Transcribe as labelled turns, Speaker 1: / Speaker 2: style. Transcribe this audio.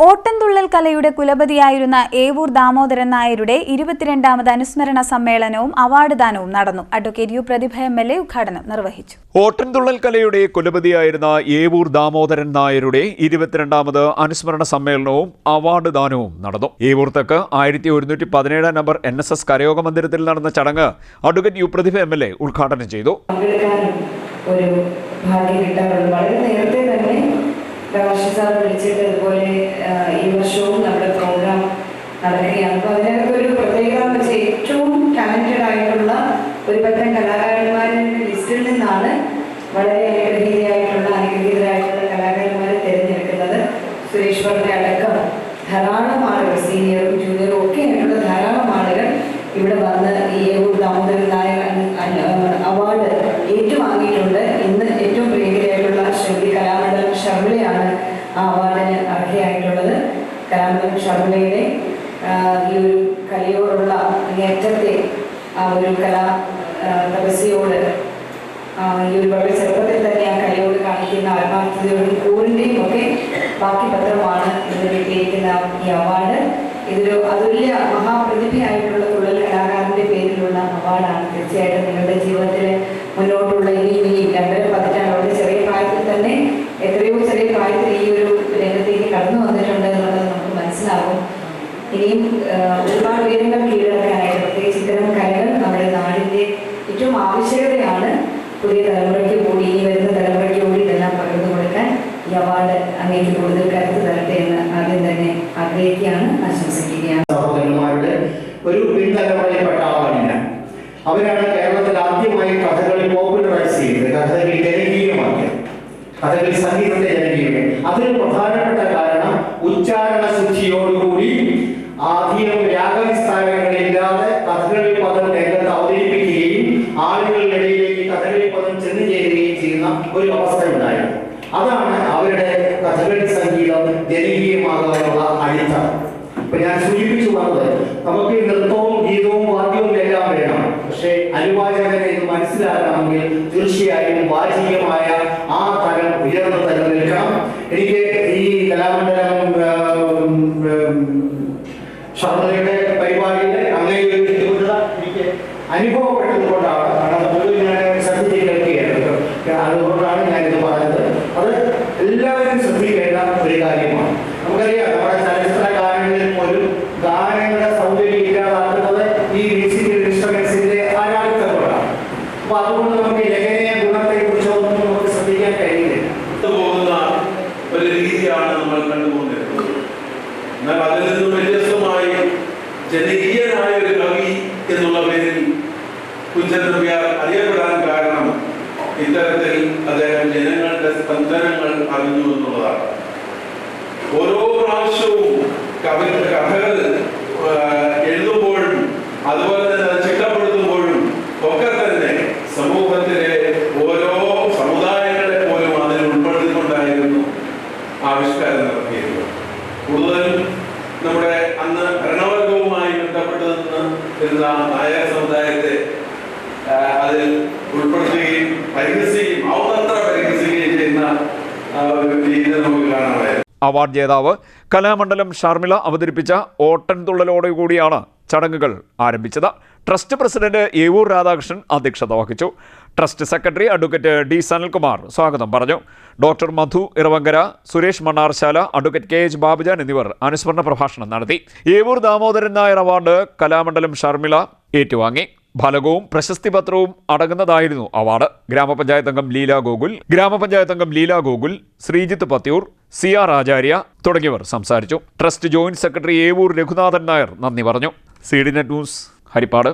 Speaker 1: ഓട്ടൻതുള്ളൽ കലയുടെ കുലപതിയായിരുന്ന ഏവൂർ ദാമോദരൻ നായരുടെ 22ാമത് അനുസ്മരണ സമ്മേളനവും അവാർഡ് ദാനവും നടന്നു. അഡ്വക്കേറ്റ് യു പ്രതിഭ MLA ഉദ്ഘാടനം നിർവഹിച്ചു.
Speaker 2: ഓട്ടൻതുള്ളൽ കലയുടെ കുലപതിയായിരുന്ന ഏവൂർ ദാമോദരൻ നായരുടെ 22ാമത് അനുസ്മരണ സമ്മേളനവും അവാർഡ് ദാനവും നടന്നു. ഏവൂർ തെക്ക് 1117 നമ്പർ NSS കരയോഗ മന്ദിരത്തിൽ നടന്ന ചടങ്ങ് അഡ്വക്കേറ്റ് യു പ്രതിഭ MLA ഉദ്ഘാടനം ചെയ്തു.
Speaker 3: സാർ വിളിച്ചിട്ട് ഇതുപോലെ ഈ വർഷവും നമ്മുടെ പ്രോഗ്രാം നടക്കുകയാണ്. അപ്പോൾ അതിനകത്തൊരു പ്രത്യേകത എന്ന് വെച്ചാൽ ഏറ്റവും ടാലൻറ്റഡ് ആയിട്ടുള്ള ഒരു പറ്റം കലാകാരന്മാരുടെ ലിസ്റ്റിൽ നിന്നാണ് വളരെ അനുഗ്രഹീതരായിട്ടുള്ള കലാകാരന്മാരെ തിരഞ്ഞെടുക്കുന്നത്. സുരേഷ് വർമ്മ അടക്കം ധാരാളം ആളുകൾ, സീനിയറും ജൂനിയറും ഒക്കെ ആയിട്ടുള്ള ധാരാളം ആളുകൾ ഇവിടെ വന്ന് ഈ ഏവൂർ ദാമോദരൻ നായർ അവാർഡ് ഏറ്റുവാങ്ങിയിട്ടുണ്ട്. ഇന്ന് ഏറ്റവും പ്രിയങ്കരായിട്ടുള്ള ശ്രീമതി കലാമണ്ഡലം ഷർമിളയാണ് ആ അവാർഡിന് അർഹയായിട്ടുള്ളത്. കലാമണ്ഡലം ഷർമിളയുടെ ഈ ഒരു കലയോടുള്ള അങ്ങേറ്റത്തെ ആ ഒരു കലാ തപസ്യയോട് ഈ ഒരു വളരെ ചെറുപ്പത്തിൽ തന്നെ ആ കലയോട് കാണിക്കുന്ന ആത്മാർത്ഥതയോടും കൂറിൻ്റെയും ഒക്കെ ബാക്കി പത്രമാണ് ഇന്ന് കിട്ടിയിരിക്കുന്ന ഈ അവാർഡ്. ഇതൊരു അതുല്യ മഹാപ്രതിഭയായിട്ടുള്ള തുള്ളൽ കലാകാരന്റെ പേരിലുള്ള അവാർഡാണ്. തീർച്ചയായിട്ടും നിങ്ങളുടെ ജീവിതത്തിൽ മുന്നോട്ടുള്ള ഇനിയും 2.5 പതിറ്റാണ്ട് ചെറിയ പ്രായത്തിൽ തന്നെ എത്രയോ ചെറിയ പ്രായത്തിൽ ഈ ഒരു രംഗത്തേക്ക് കടന്നു വന്നിട്ടുണ്ട് എന്നുള്ളത് നമുക്ക് മനസ്സിലാകും. ഇനിയും ഒരുപാട് ഉയരങ്ങൾ കീഴടക്കാനായിട്ട് പ്രത്യേകിച്ച് ഇത്തരം കലകൾ നമ്മുടെ നാടിൻ്റെ ഏറ്റവും ആവശ്യകതയാണ്. പുതിയ തലമുറയ്ക്ക് കൂടി ഇനി വരുന്ന തലമുറയ്ക്ക് കൂടി ഇതെല്ലാം പകർന്നു കൊടുക്കാൻ ഈ അവാർഡ് അങ്ങേക്ക് കൂടുതൽ കരുത്ത് തരട്ടെ എന്ന് ആദ്യം തന്നെ ആഗ്രഹിക്കുകയാണ്, ആശംസിക്കുകയാണ്.
Speaker 4: സഹോദരന്മാരുടെ ഒരു പിൻതലമുറയിൽപ്പെട്ട ആളാണ്. അവരാണ് കേരളത്തിൽ ആദ്യമായി കഥകളി പോപ്പുലറൈസ് ചെയ്തത്, കഥകളി ജനകീയമാക്കിയത്, കഥകളി സംഗീതത്തെ ജനകീയമാക്കി. അതിന് പ്രധാനപ്പെട്ട കാരണം ഉച്ചാരണ ശുദ്ധിയോടുകൂടി ആദ്യം രാഗവിസ്ഥാനങ്ങളില്ലാതെ കഥകളി പദം രംഗത്ത് അവതരിപ്പിക്കുകയും ആളുകളിടയിലേക്ക് കഥകളി പദം ചെന്നു ചേരുകയും ചെയ്യുന്ന ഒരു അവസ്ഥ ഉണ്ടായിരുന്നു. അതാണ് അവരുടെ കഥകളി സംഗീതം ജനകീയമാകാനുള്ള അടിത്തറ. ഇപ്പൊ ഞാൻ സൂചിപ്പിച്ചു വന്നത്, നമുക്ക് നൃത്തവും ഗീതവും വാദ്യവും എല്ലാം വേണം. പക്ഷെ അനുവാചകനെ ഇത് മനസ്സിലാക്കണമെങ്കിൽ തീർച്ചയായും വാചികമായ ആ തലം ഉയർന്ന തലം നിൽക്കണം. എനിക്ക് ഈ കലാമണ്ഡലം ഷർമിളയുടെ പരിപാടിയിൽ അങ്ങനെ ഒരു ബുദ്ധിമുട്ട് എനിക്ക് അനുഭവപ്പെട്ടത് കൊണ്ടാണ്. കാരണം ഞാൻ ശ്രദ്ധിച്ച് കേൾക്കുകയായിരുന്നു. അതുകൊണ്ടാണ് ഞാനിത് പറഞ്ഞത്. അത് എല്ലാവരും ശ്രദ്ധിക്കേണ്ട ഒരു കാര്യമാണ്. നമുക്കറിയാം, നമ്മുടെ ചലച്ചിത്ര ഗാനങ്ങളിൽ പോലും ഗാനങ്ങളുടെ സൗന്ദര്യം ഇല്ലാതാക്കുന്നത് ഈ മ്യൂസിക്കൽ ഇൻസ്ട്രുമെന്റ്സിന്റെ ആരാധനകളാണ്. അപ്പൊ അതുകൊണ്ട് നമുക്ക് ലഹരിയ ഗുണത്തെ കുറിച്ചൊന്നും നമുക്ക് ശ്രദ്ധിക്കാൻ കഴിയില്ല.
Speaker 5: പോകുന്ന ഒരു രീതിയാണ് നമ്മൾ കണ്ടുകൊണ്ടിരുന്നത്. എന്നാൽ അതിൽ നിന്നും വ്യത്യസ്തമായി ജനകീയനായ ഒരു കവി എന്നുള്ള പേരിൽ കുഞ്ചൻ നമ്പ്യാർ അറിയപ്പെടാൻ കാരണം ഇത്തരത്തിൽ അദ്ദേഹം ജനങ്ങളുടെ സ്പന്ദനങ്ങൾ അറിഞ്ഞു എന്നുള്ളതാണ്. ഓരോ പ്രാവശ്യവും കഥകൾ എഴുതുമ്പോഴും അതുപോലെ തന്നെ അത് ചിട്ടപ്പെടുത്തുമ്പോഴും ഒക്കെ തന്നെ സമൂഹത്തിലെ ഓരോ സമുദായങ്ങളെ പോലും അതിൽ ഉൾപ്പെടുത്തിക്കൊണ്ടായിരുന്നു ആവിഷ്കാരം നടത്തിയിരുന്നത്. കൂടുതലും നമ്മുടെ അന്ന് ഭരണവർഗവുമായി ബന്ധപ്പെട്ട് നിന്നിരുന്ന നായർ സമുദായത്തെ അതിൽ ഉൾപ്പെടുത്തുകയും പരിഹസിക്കുകയും ഔന്നത്ര പരിഹസിക്കുകയും ചെയ്യുന്ന ഒരു രീതി നമുക്ക് കാണാമായിരുന്നു.
Speaker 2: അവാർഡ് ജേതാവ് കലാമണ്ഡലം ഷർമിള അവതരിപ്പിച്ച ഓട്ടൻതുള്ളലോടുകൂടിയാണ് ചടങ്ങുകൾ ആരംഭിച്ചത്. ട്രസ്റ്റ് പ്രസിഡന്റ് ഏവൂർ രാധാകൃഷ്ണൻ അധ്യക്ഷത വഹിച്ചു. Trust secretary advocate D. Sanalkumar സ്വാഗതം പറഞ്ഞു. ഡോക്ടർ മധു ഇറവങ്കര, സുരേഷ് മണ്ണാർശാല, അഡ്വക്കേറ്റ് KH ബാബുജാൻ എന്നിവർ അനുസ്മരണ പ്രഭാഷണം നടത്തി. ഏവൂർ ദാമോദരൻ നായർ അവാർഡ് കലാമണ്ഡലം ഷർമിള ഏറ്റുവാങ്ങി. ഫലകവും പ്രശസ്തി പത്രവും അടങ്ങുന്നതായിരുന്നു അവാർഡ്. ഗ്രാമപഞ്ചായത്ത് അംഗം ലീല ഗോകുൽ, ശ്രീജിത്ത് പത്യൂർ, CR ആചാര്യ തുടങ്ങിയവർ സംസാരിച്ചു. Trust joint secretary Evoor Raghunathan Nair നന്ദി പറഞ്ഞു. CDNet news, Harippad.